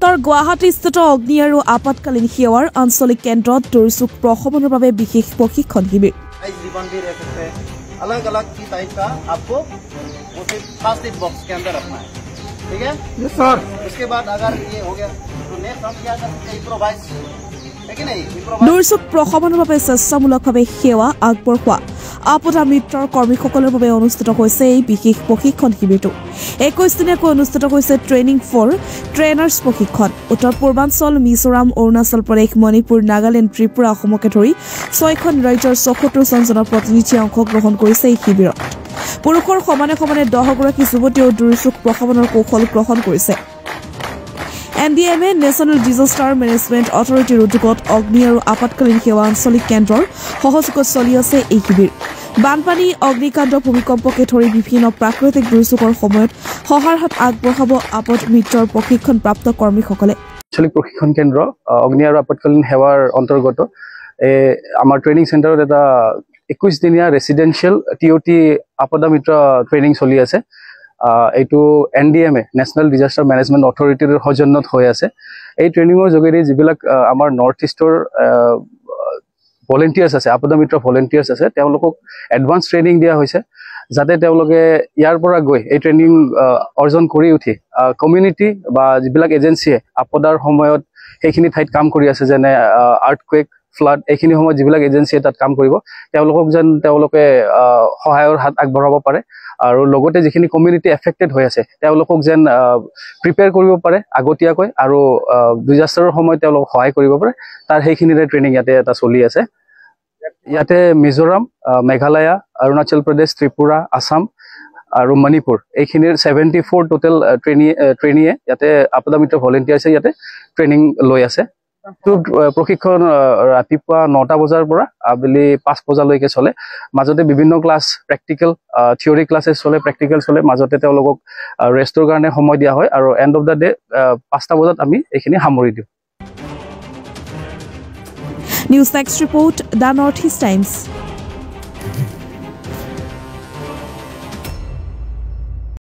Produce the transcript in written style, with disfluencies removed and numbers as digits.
ভাৰতৰ গুৱাহাটীস্থিত অগ্নি আৰু আপতকালীন সেৱাৰ আঞ্চলিক কেন্দ্ৰত দুৰ্যোগ প্ৰশমনৰ বাবে বিশেষ প্ৰশিক্ষণ শিবিৰ अलग अलग की टाइप का आपको वो सिर्फ फर्स्ट एड बॉक्स के अंदर रखना है ठीक है यस सर उसके बाद अगर ये हो गया तो नेक्स्ट हम क्या कर सकते हैं इम्प्रोवाइज দুৰ্যোগ প্ৰশমনৰ বাবে স্বেচ্ছামূলকভাৱে সেৱা আগবঢ়োৱা আপদা মিত্ৰৰ কৰ্মীসকলৰ বাবে অনুষ্ঠিত হৈছে এই বিশেষ প্ৰশিক্ষণ শিবিৰটো 21 দিনীয়াকৈ অনুষ্ঠিত হৈছে ট্ৰেইনিং ফৰ ট্ৰেইনাৰ্ছ প্ৰশিক্ষণ উত্তৰ পূৰ্বাঞ্চল মিজোৰাম অৰুণাচল প্ৰদেশ মণিপুৰ নাগালেণ্ড ত্ৰিপুৰা অসমকে ধৰি 6খন ৰাজ্যৰ 74জন জনপ্ৰতিনিধিয়ে অংশগ্ৰহণ কৰিছে এই শিবিৰত পুৰুষৰ সমানে সমানে 10 গৰাকী যুৱতীয়েও দুৰ্যোগ প্ৰশমনৰ কৌশল গ্ৰহণ কৰিছে NDMA নেশ্যনেল ডিজাষ্টাৰ মেনেজমেণ্ট অথৰিটিৰ উদ্যোগত অগ্নি আৰু আপতকালীন সেৱা আঞ্চলিক কেন্দ্ৰৰ সহযোগত চলি আছে এই শিবিৰ বানপানী অগ্নিকাণ্ড ভূমিকম্পকে ধৰি বিভিন্ন প্ৰাকৃতিক দুৰ্যোগৰ সময়ত সহায়ৰ হাত আগবঢ়াব আপদ মিত্ৰৰ প্ৰশিক্ষণপ্ৰাপ্ত কৰ্মীসকলে আঞ্চলিক প্ৰশিক্ষণ কেন্দ্ৰ অগ্নি আৰু আপতকালীন সেৱাৰ অন্তৰ্গত আমাৰ ট্ৰেইনিং চেণ্টাৰত এটা 21 দিনীয়া ৰেচিডেন্সিয়েল TOT আপদা মিত্ৰ ট্ৰেইনিং চলি আছে এইটো NDMA নেশ্যনেল ডিজাষ্টাৰ মেনেজমেণ্ট অথৰিটিৰ সৌজন্যত হৈ আছে এই ট্ৰেইনিঙৰ যোগেদি যিবিলাক আমাৰ নৰ্থ ইষ্টৰ ভলেণ্টিয়াৰ্ছ আছে আপদা মিত্ৰ ভলেণ্টিয়াৰ্ছ আছে তেওঁলোকক এডভান্স ট্ৰেইনিং দিয়া হৈছে যাতে তেওঁলোকে ইয়াৰ পৰা গৈ এই ট্ৰেইনিং অৰ্জন কৰি উঠি কমিউনিটি বা যিবিলাক এজেন্সিয়ে আপদাৰ সময়ত সেইখিনি ঠাইত কাম কৰি আছে যেনে আৰ্থকুৱেক ফ্লাড এইখিনি সময়ত যিবিলাক এজেন্সিয়ে তাত কাম কৰিব তেওঁলোকক যেন তেওঁলোকে সহায়ৰ হাত আগবঢ়াব পাৰে আৰু লগতে যিখিনি কমিউনিটি এফেক্টেড হৈ আছে তেওঁলোকক যেন প্ৰিপেয়াৰ কৰিব পাৰে আগতীয়াকৈ আৰু ডিজাষ্টাৰৰ সময়ত তেওঁলোকক সহায় কৰিব পাৰে তাৰ সেইখিনিৰে ট্ৰেইনিং ইয়াতে এটা চলি আছে ইয়াতে মিজোৰাম মেঘালয় অৰুণাচল প্ৰদেশ ত্ৰিপুৰা আসাম আৰু মণিপুৰ এইখিনিৰ 74 টোটেল ট্ৰেইনিয়ে ইয়াতে আপদা মিত্ৰ ভলেণ্টিয়াৰ্ছে ইয়াতে ট্ৰেইনিং লৈ আছে প্ৰশিক্ষণ ৰাতিপুৱা 9টা বজাৰ পৰা আবেলি 5 বজালৈকে চলে মাজতে বিভিন্ন ক্লাছ প্ৰেক্টিকেল থিওৰি ক্লাছেছ চলে প্ৰেক্টিকেল চলে মাজতে তেওঁলোকক ৰেষ্টৰ কাৰণে সময় দিয়া হয় আৰু এণ্ড অফ দা ডে 5টা বজাত আমি এইখিনি সামৰি দিওঁ নিউজ নেক্সট ৰিপৰ্ট দা নৰ্থ ইষ্ট টাইমছ